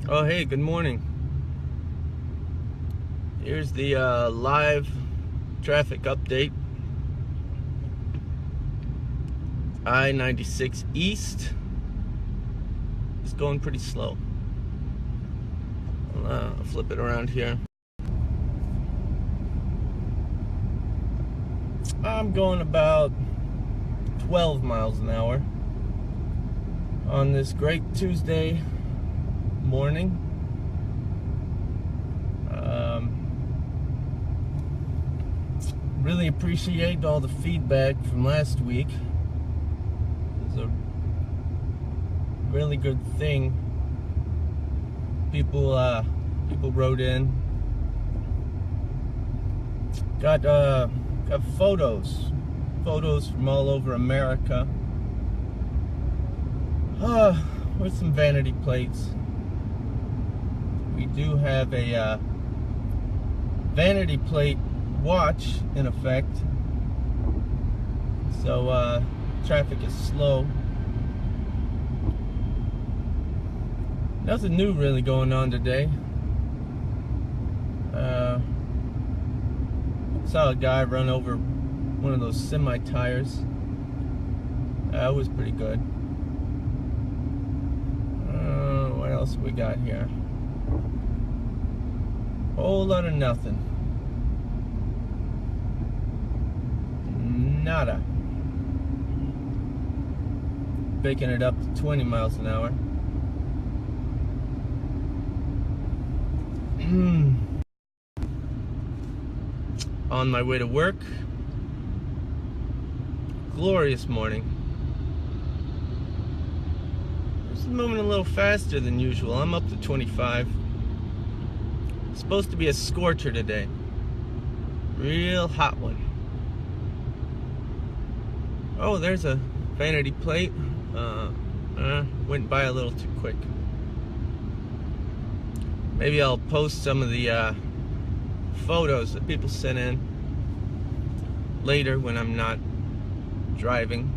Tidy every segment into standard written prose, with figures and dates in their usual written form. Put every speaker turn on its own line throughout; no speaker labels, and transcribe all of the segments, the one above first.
Oh, hey, good morning. Here's the live traffic update. I-96 East is going pretty slow. I'll flip it around here. I'm going about 12 miles an hour on this great Tuesday morning. Really appreciate all the feedback from last week. It was a really good thing. People wrote in. Got photos from all over America. With some vanity plates. We do have a vanity plate watch in effect, so traffic is slow. Nothing new really going on today. Saw a guy run over one of those semi tires. That was pretty good. What else we got here? Whole lot of nothing. Nada. Baking it up to 20 miles an hour. On my way to work. Glorious morning. This is moving a little faster than usual. I'm up to 25. It's supposed to be a scorcher today. Real hot one. Oh, there's a vanity plate. Went by a little too quick. Maybe I'll post some of the photos that people sent in later when I'm not driving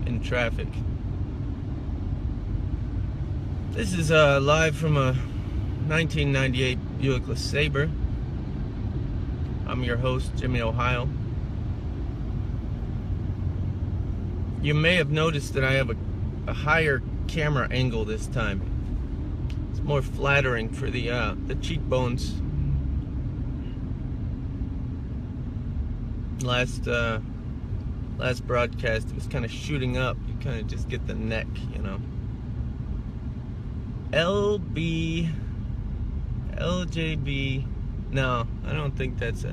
in traffic. This is live from a 1998 Buick LeSabre. I'm your host, Jimmy, Ohio. You may have noticed that I have a higher camera angle this time. It's more flattering for the cheekbones. Last broadcast, it was kind of shooting up. You kind of just get the neck, you know. LJB. No, I don't think that's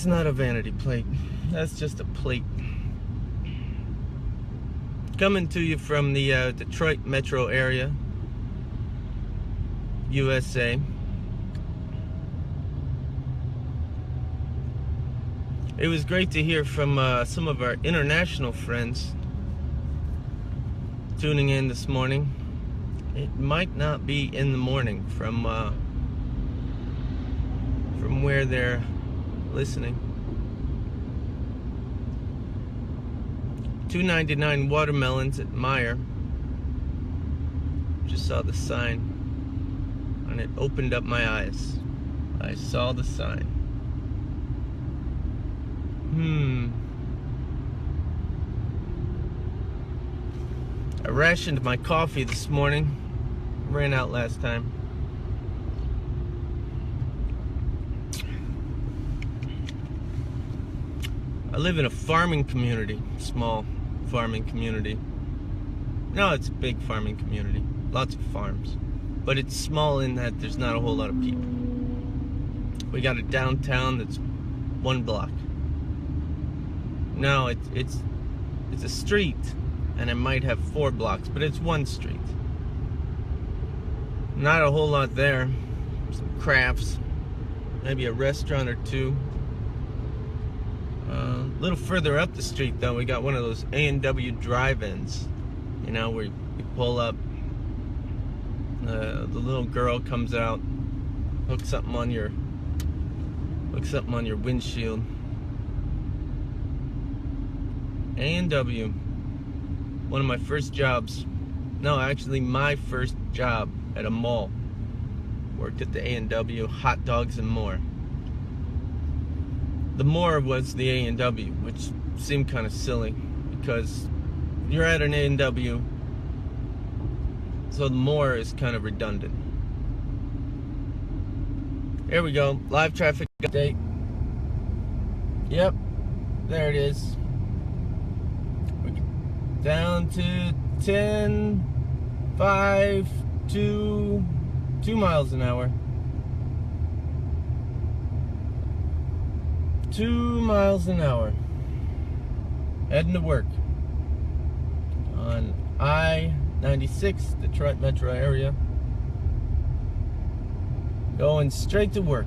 not a vanity plate. That's just a plate. Coming to you from the Detroit metro area, USA. It was great to hear from some of our international friends tuning in this morning. It might not be in the morning from where they're listening. $2.99 watermelons at Meyer. Just saw the sign, and it opened up my eyes. I saw the sign. I rationed my coffee this morning. Ran out last time. I live in a farming community, small farming community. No, it's a big farming community. Lots of farms. But it's small in that there's not a whole lot of people. We got a downtown that's 1 block. No, it's a street, and it might have 4 blocks, but it's 1 street. Not a whole lot there. Some crafts, maybe a restaurant or two. A little further up the street, though, we got one of those A&W drive-ins. You know, where you pull up, the little girl comes out, hooks something on your windshield. A&W, one of my first jobs No, actually, my first job at a mall. Worked at the A&W, hot dogs and more. The more was the A&W, which seemed kind of silly because you're at an A&W, so the more is kind of redundant. Here we go, live traffic update. Yep, there it is. We're down to 10, 5, 2 miles an hour. 2 miles an hour. Heading to work on I-96, Detroit metro area. Going straight to work.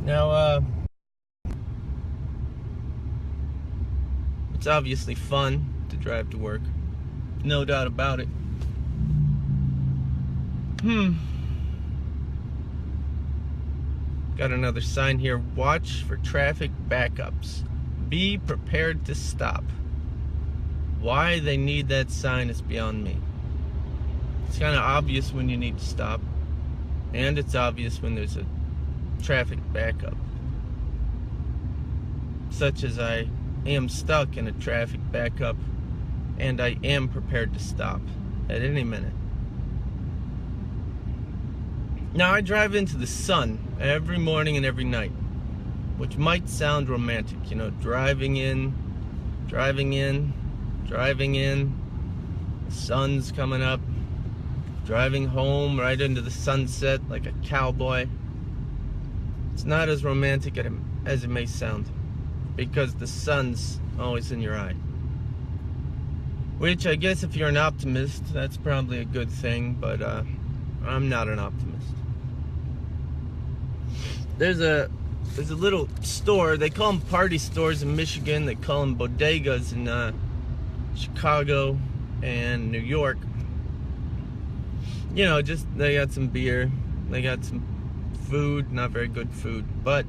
Now, it's obviously fun to drive to work. No doubt about it. Got another sign here. Watch for traffic backups. Be prepared to stop. Why they need that sign is beyond me. It's kind of obvious when you need to stop, and it's obvious when there's a traffic backup. Such as I am stuck in a traffic backup, and I am prepared to stop at any minute. Now, I drive into the sun every morning and every night, which might sound romantic, you know, driving in, the sun's coming up, driving home right into the sunset like a cowboy. It's not as romantic as it may sound, because the sun's always in your eye. Which I guess if you're an optimist, that's probably a good thing, but I'm not an optimist. There's a little store, they call them party stores in Michigan, they call them bodegas in Chicago and New York. You know, just they got some beer, they got some food, not very good food, but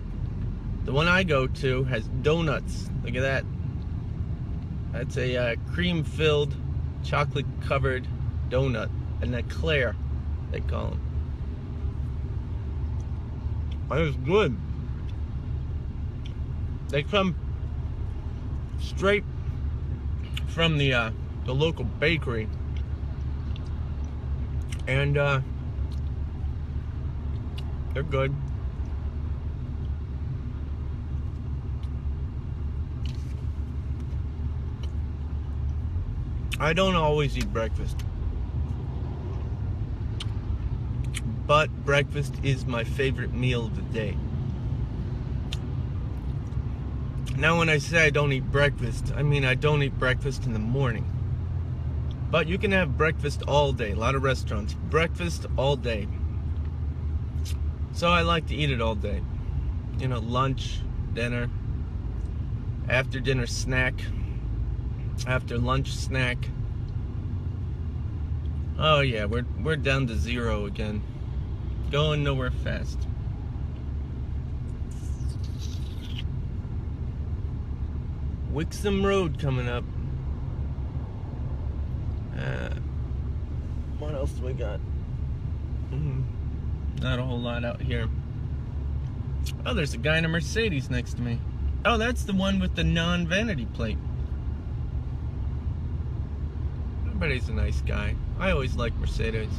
the one I go to has donuts. Look at that. That's a cream-filled, chocolate-covered donut, an eclair, they call them. It's good. They come straight from the local bakery, and they're good. I don't always eat breakfast, but breakfast is my favorite meal of the day. Now, when I say I don't eat breakfast, I mean I don't eat breakfast in the morning. But you can have breakfast all day. A lot of restaurants, breakfast all day. So I like to eat it all day. You know, lunch, dinner, after dinner snack, after lunch snack. Oh yeah, we're down to 0 again. Going nowhere fast. Wixom Road coming up. What else do we got? Not a whole lot out here. Oh, there's a guy in a Mercedes next to me. Oh, that's the one with the non-vanity plate. Everybody's a nice guy. I always like Mercedes.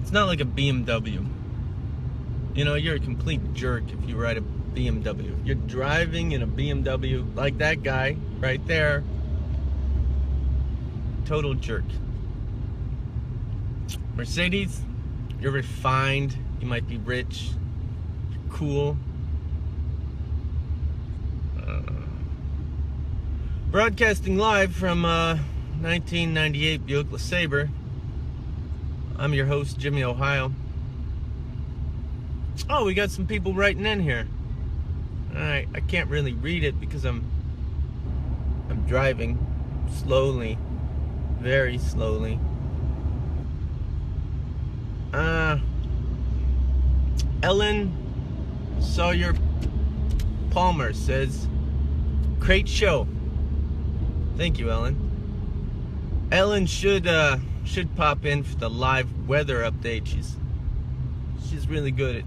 It's not like a BMW. You know, you're a complete jerk if you ride a BMW. You're driving in a BMW like that guy right there. Total jerk. Mercedes, you're refined. You might be rich. You're cool. Broadcasting live from 1998 Buick LeSabre. I'm your host, Jimmy Wohio. Oh, we got some people writing in here. Alright, I can't really read it because I'm driving slowly, very slowly. Ellen Sawyer Palmer says, Great show. Thank you, Ellen. Ellen should pop in for the live weather update. She's really good at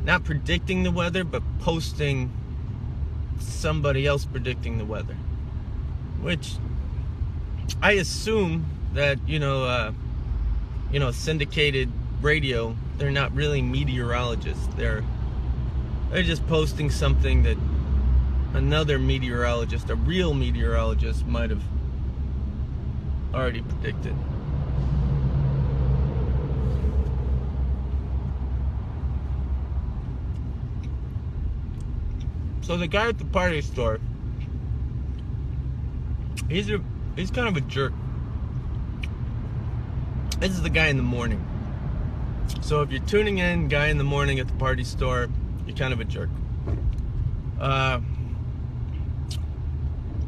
not predicting the weather, but posting somebody else predicting the weather. Which I assume that syndicated radio, they're not really meteorologists. They're just posting something that another meteorologist, a real meteorologist, might have already predicted. So the guy at the party store, he's kind of a jerk. This is the guy in the morning. So if you're tuning in, guy in the morning at the party store, you're kind of a jerk.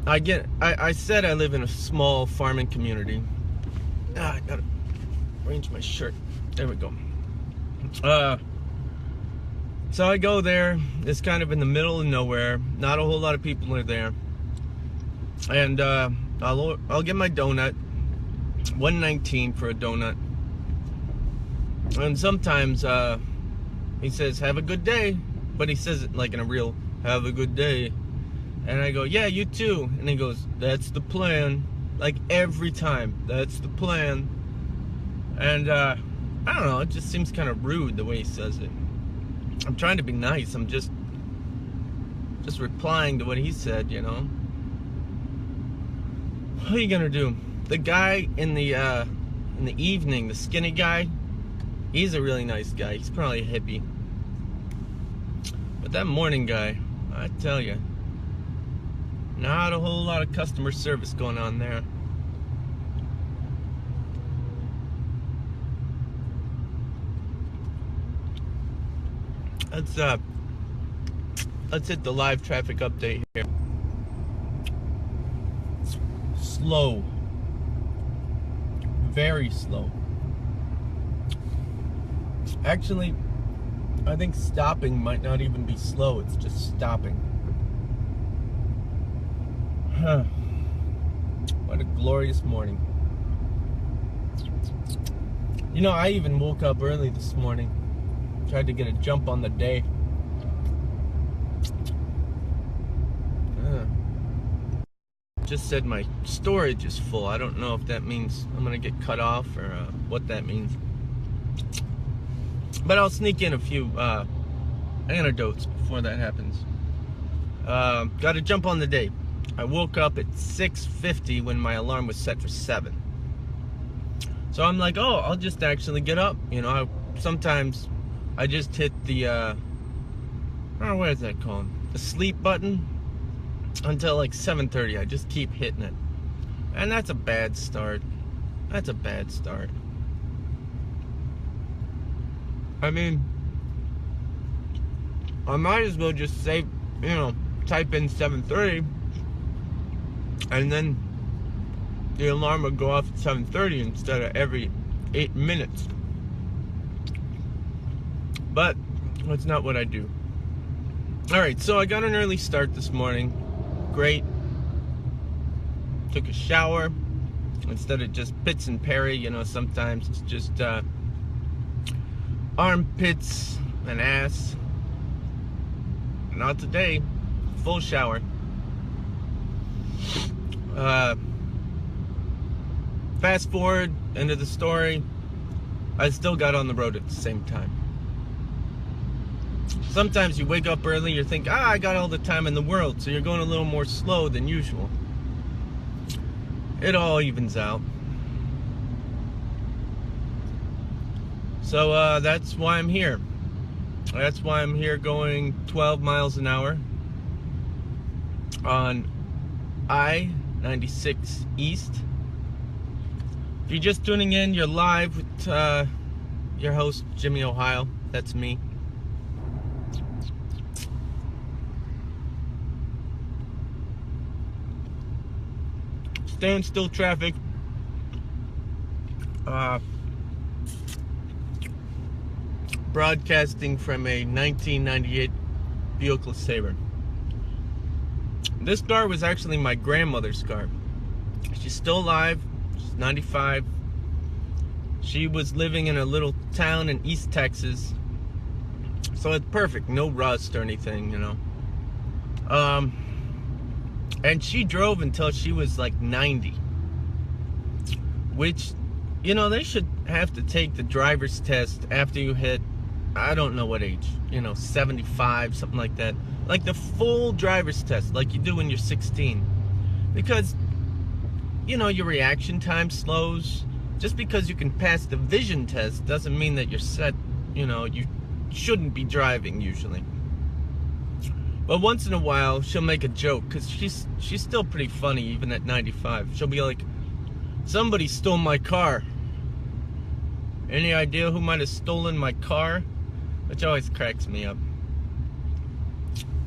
I said I live in a small farming community. I gotta arrange my shirt. There we go. So I go there. It's kind of in the middle of nowhere. Not a whole lot of people are there. And I'll get my donut. $1.19 for a donut. And sometimes he says, "Have a good day," but he says it like in a real "have a good day." And I go, "Yeah, you too." And he goes, "That's the plan." Like every time, "That's the plan." And I don't know, it just seems kind of rude the way he says it. I'm trying to be nice. I'm just replying to what he said, you know. What are you gonna do? The guy in the evening, the skinny guy, he's a really nice guy. He's probably a hippie. But that morning guy, I tell you, not a whole lot of customer service going on there. Let's hit the live traffic update here. Slow. Very slow. Actually, I think stopping might not even be slow. It's just stopping. Huh. What a glorious morning. You know, I even woke up early this morning. Tried to get a jump on the day. Just said my storage is full. I don't know if that means I'm gonna get cut off or what that means. But I'll sneak in a few anecdotes before that happens. Got to jump on the day. I woke up at 6:50 when my alarm was set for 7. So I'm like, oh, I'll just actually get up. You know, sometimes I just hit the, I don't know, what is that called? The sleep button until like 7:30. I just keep hitting it. And that's a bad start. That's a bad start. I mean, I might as well just say, you know, type in 7:30 and then the alarm would go off at 7:30 instead of every 8 minutes. But that's not what I do. Alright, so I got an early start this morning. Great. Took a shower instead of just pits and Perry. You know, sometimes it's just armpits and ass. Not today. Full shower. Fast forward into the story. I still got on the road at the same time. Sometimes you wake up early, you think, I got all the time in the world, so you're going a little more slow than usual. It all evens out. So that's why I'm here. That's why I'm here going 12 miles an hour on I-96 East. If you're just tuning in, you're live with your host, Jimmy Wohio. That's me. Standstill traffic. Broadcasting from a 1998 Buick LeSabre. This car was actually my grandmother's car. She's still alive. She's 95. She was living in a little town in East Texas. So it's perfect. No rust or anything, you know. And she drove until she was like 90. Which, you know, they should have to take the driver's test after you hit, I don't know what age, you know, 75, something like that. Like the full driver's test, like you do when you're 16. Because, you know, your reaction time slows. Just because you can pass the vision test doesn't mean that you're set, you know, you shouldn't be driving usually. But once in a while, she'll make a joke, because she's still pretty funny even at 95. She'll be like, somebody stole my car. Any idea who might have stolen my car? Which always cracks me up.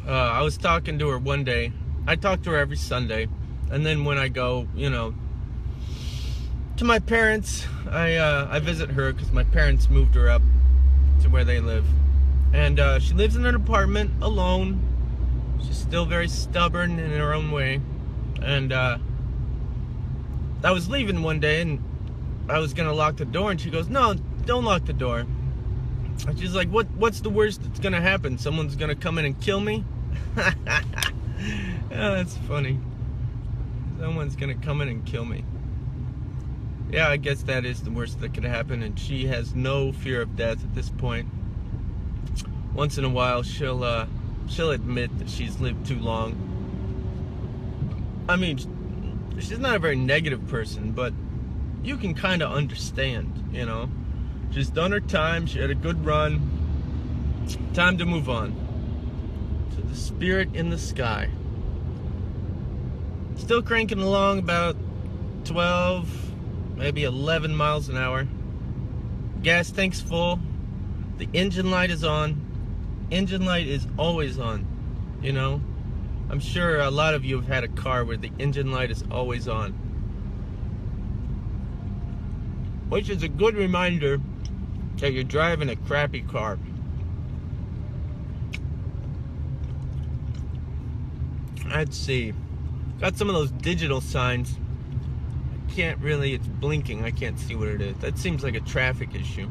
I was talking to her one day. I talk to her every Sunday. And then when I go, you know, to my parents, I visit her because my parents moved her up to where they live. And she lives in an apartment alone. She's still very stubborn in her own way. And I was leaving one day and I was gonna lock the door, and she goes, "No, don't lock the door." And she's like, what's the worst that's gonna happen? Someone's gonna come in and kill me? Yeah, that's funny. Someone's gonna come in and kill me. Yeah, I guess that is the worst that could happen, and she has no fear of death at this point. Once in a while, she'll admit that she's lived too long. I mean, she's not a very negative person, but you can kind of understand, you know. She's done her time, she had a good run. Time to move on to the spirit in the sky. Still cranking along about 12, maybe 11 miles an hour. Gas tank's full. The engine light is on. Engine light is always on, you know. I'm sure a lot of you have had a car where the engine light is always on. Which is a good reminder that you're driving a crappy car. Let's see. Got some of those digital signs. I can't really, it's blinking. I can't see what it is. That seems like a traffic issue.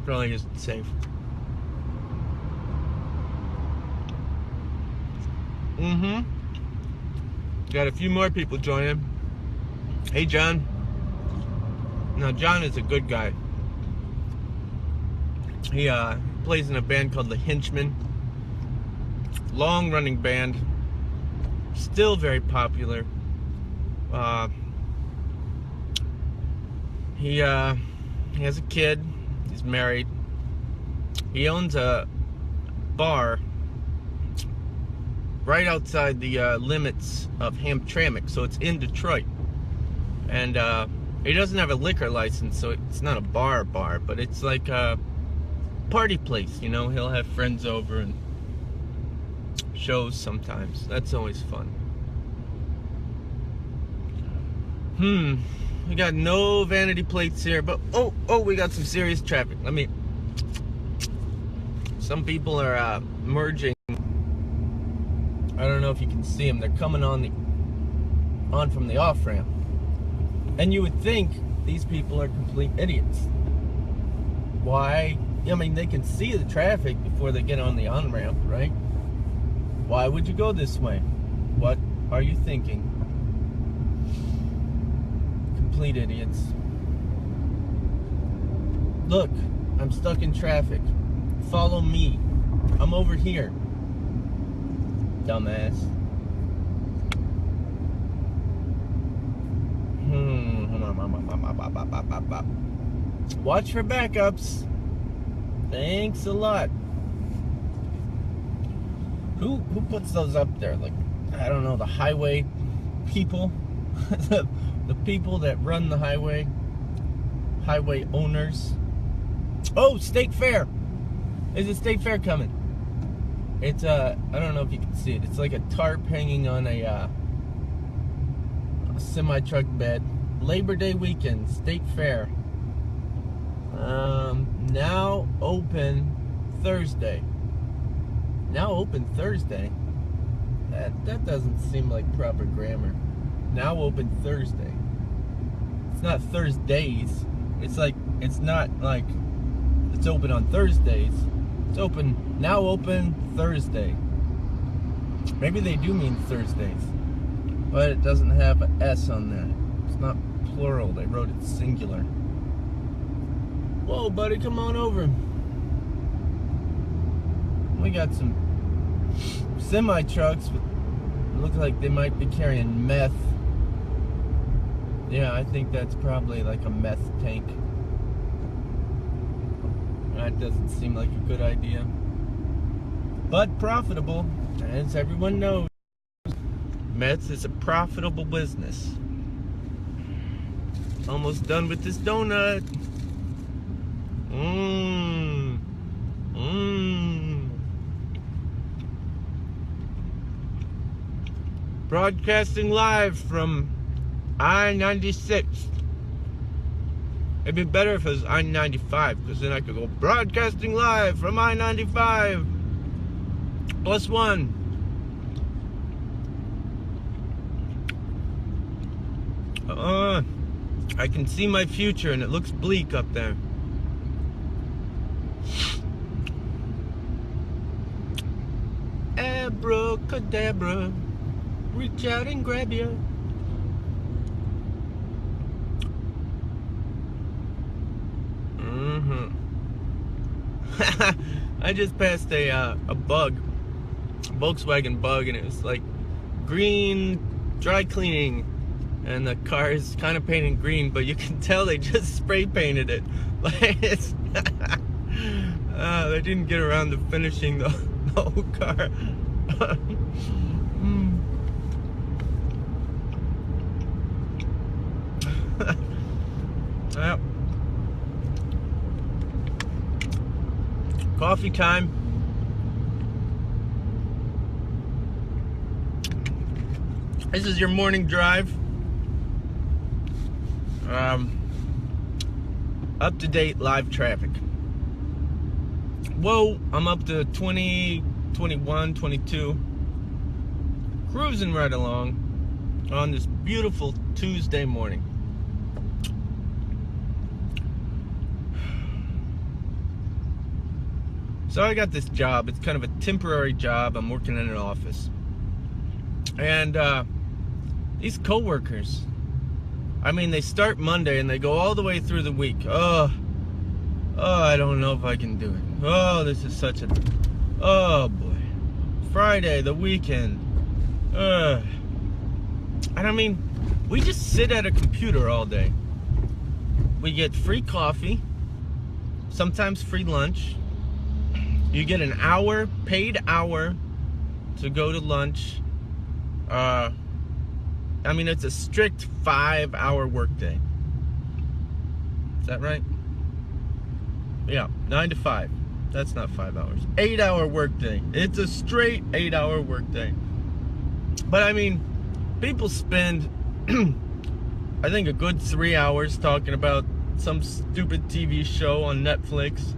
Probably isn't safe. Got a few more people joining. Hey, John. Now, John is a good guy. He plays in a band called The Henchmen. Long-running band. Still very popular. He has a kid. He's married. He owns a bar right outside the limits of Hamtramck, so it's in Detroit. And he doesn't have a liquor license, so it's not a bar, but it's like a party place, you know. He'll have friends over and shows sometimes. That's always fun. We got no vanity plates here, but oh, we got some serious traffic. Some people are merging. I don't know if you can see them. They're coming on from the off-ramp. And you would think these people are complete idiots. Why? I mean, they can see the traffic before they get on the on-ramp, right? Why would you go this way? What are you thinking? Complete idiots. Look, I'm stuck in traffic. Follow me. I'm over here. Dumbass. Watch for backups. Thanks a lot. Who puts those up there? Like, I don't know, the highway people? the people that run the highway owners. Oh, State Fair. There's a State Fair coming. It's I don't know if you can see it. It's like a tarp hanging on a semi-truck bed. Labor Day weekend, State Fair. Now open Thursday. That doesn't seem like proper grammar. Now open Thursday. It's not Thursdays. It's not like it's open on Thursdays. It's open Thursday. Maybe they do mean Thursdays, but it doesn't have an S on there. It's not plural. They wrote it singular. Whoa, buddy, come on over. We got some semi trucks. Looks like they might be carrying meth. Yeah, I think that's probably like a meth tank. That doesn't seem like a good idea. But profitable, as everyone knows. Meth is a profitable business. Almost done with this donut. Broadcasting live from I-96. It'd be better if it was I-95, because then I could go broadcasting live from I-95. +1. I can see my future and it looks bleak up there. Abracadabra, reach out and grab you. I just passed a Volkswagen Bug, and it was like green dry cleaning, and the car is kind of painted green, but you can tell they just spray painted it. Like it's they didn't get around to finishing the whole car. Well, coffee time. This is your morning drive. Up-to-date live traffic. Whoa, I'm up to 20, 21, 22. Cruising right along on this beautiful Tuesday morning. So I got this job. It's kind of a temporary job. I'm working in an office. And these coworkers, I mean, they start Monday and they go all the way through the week. Oh, I don't know if I can do it. Oh, this is such a, oh boy. Friday, the weekend. And I mean, we just sit at a computer all day. We get free coffee, sometimes free lunch. You get an hour, paid hour, to go to lunch. I mean, it's a strict 5-hour workday. Is that right? Yeah, 9 to 5. That's not 5 hours. 8-hour workday. It's a straight 8-hour workday. But I mean, people spend, I think, a good 3 hours talking about some stupid TV show on Netflix.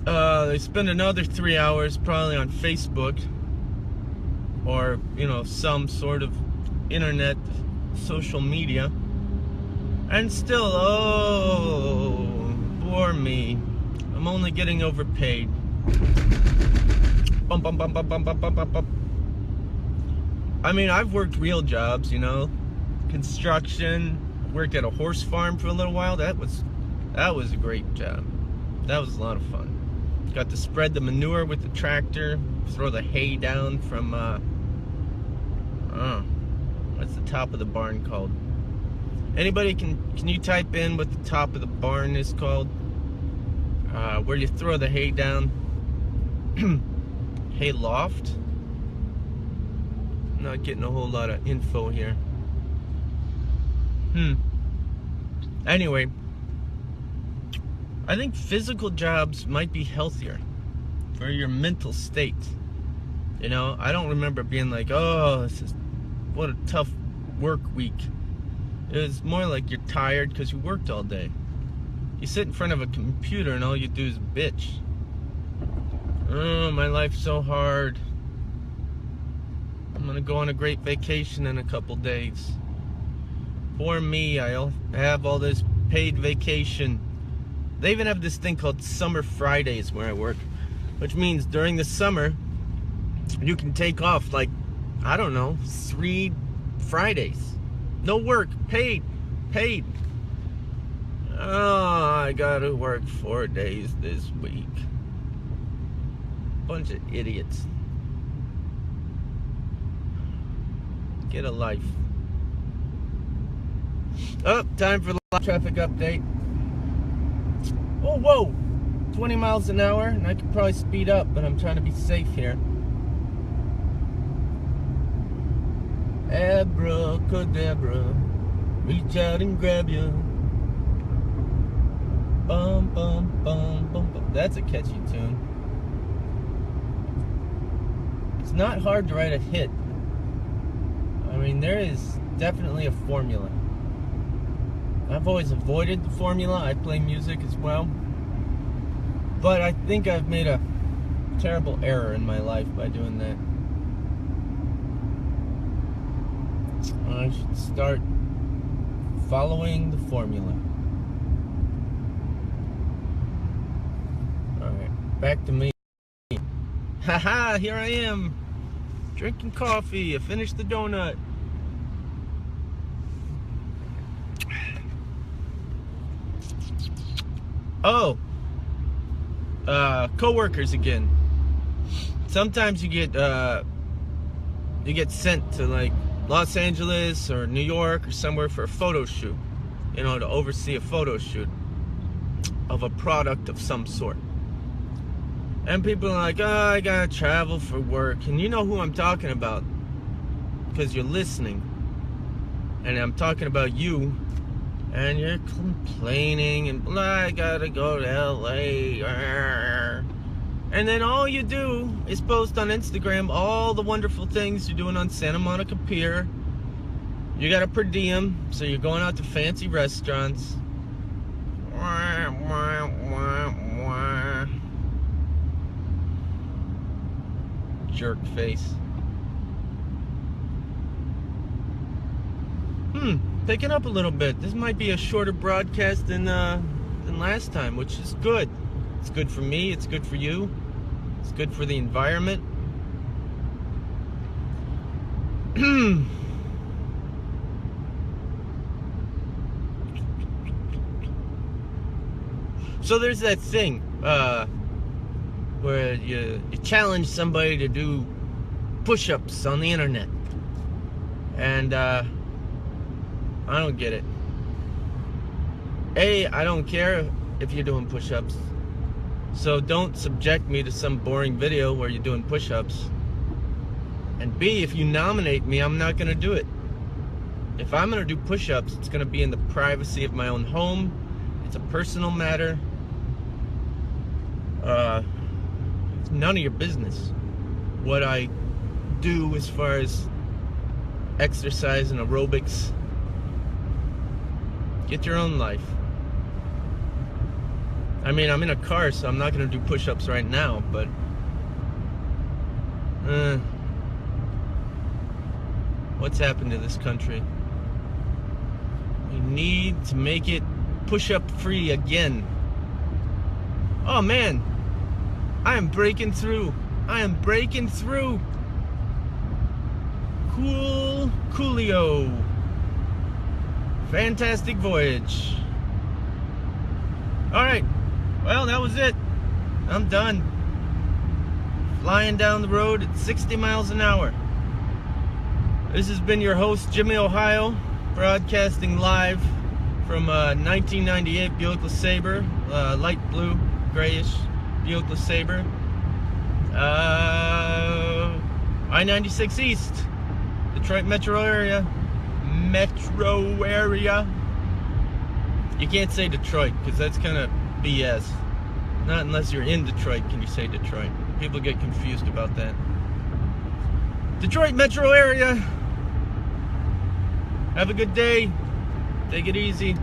They spend another 3 hours probably on Facebook, or, you know, some sort of internet social media. And still, oh, poor me. I'm only getting overpaid. Bum, bum, bum, bum, bum, bum, bum, bum, bum. I mean, I've worked real jobs, you know, construction. Worked at a horse farm for a little while. That was a great job. That was a lot of fun. Got to spread the manure with the tractor, throw the hay down from, what's the top of the barn called? Anybody can you type in what the top of the barn is called? Where you throw the hay down? Hay loft? Not getting a whole lot of info here. Anyway, I think physical jobs might be healthier for your mental state. You know, I don't remember being like, oh, what a tough work week. It was more like you're tired because you worked all day. You sit in front of a computer and all you do is bitch. Oh, my life's so hard. I'm gonna go on a great vacation in a couple days. For me, I have all this paid vacation. They even have this thing called Summer Fridays where I work, which means during the summer, you can take off like, I don't know, 3 Fridays. No work, paid. Oh, I gotta work 4 days this week. Bunch of idiots. Get a life. Oh, time for the traffic update. Oh, whoa! 20 miles an hour, and I could probably speed up, but I'm trying to be safe here. Abracadabra, reach out and grab you. Bum, bum, bum, bum, bum. That's a catchy tune. It's not hard to write a hit. I mean, there is definitely a formula. I've always avoided the formula. I play music as well. But I think I've made a terrible error in my life by doing that. I should start following the formula. Alright, back to me. Haha, here I am. Drinking coffee. I finished the donut. Oh, co-workers again. Sometimes you get sent to like Los Angeles or New York or somewhere for a photo shoot, you know, to oversee a photo shoot of a product of some sort. And people are like, oh, I gotta travel for work. And you know who I'm talking about, because you're listening. And I'm talking about you. And you're complaining and blah, I gotta go to LA. And then all you do is post on Instagram all the wonderful things you're doing on Santa Monica Pier. You got a per diem, so you're going out to fancy restaurants. Jerk face. Picking up a little bit. This might be a shorter broadcast than last time, which is good. It's good for me. It's good for you. It's good for the environment. So there's that thing where you challenge somebody to do push-ups on the internet, and I don't get it. A, I don't care if you're doing push-ups, so don't subject me to some boring video where you're doing push-ups. And B, if you nominate me, I'm not gonna do it. If I'm gonna do push-ups, it's gonna be in the privacy of my own home. It's a personal matter. It's none of your business what I do as far as exercise and aerobics. Get your own life. I mean, I'm in a car, so I'm not going to do push-ups right now, but what's happened to this country? We need to make it push-up free again. Oh man, I am breaking through. I am breaking through. Coolio. Fantastic voyage. Alright, well, that was it. I'm done. Flying down the road at 60 miles an hour. This has been your host, Jimmy Wohio, broadcasting live from 1998 Buick LeSabre, light blue, grayish Buick LeSabre. I-96 East, Detroit metro area. You can't say Detroit, because that's kind of BS. Not unless you're in Detroit can you say Detroit. People get confused about that. Detroit metro area. Have a good day. Take it easy.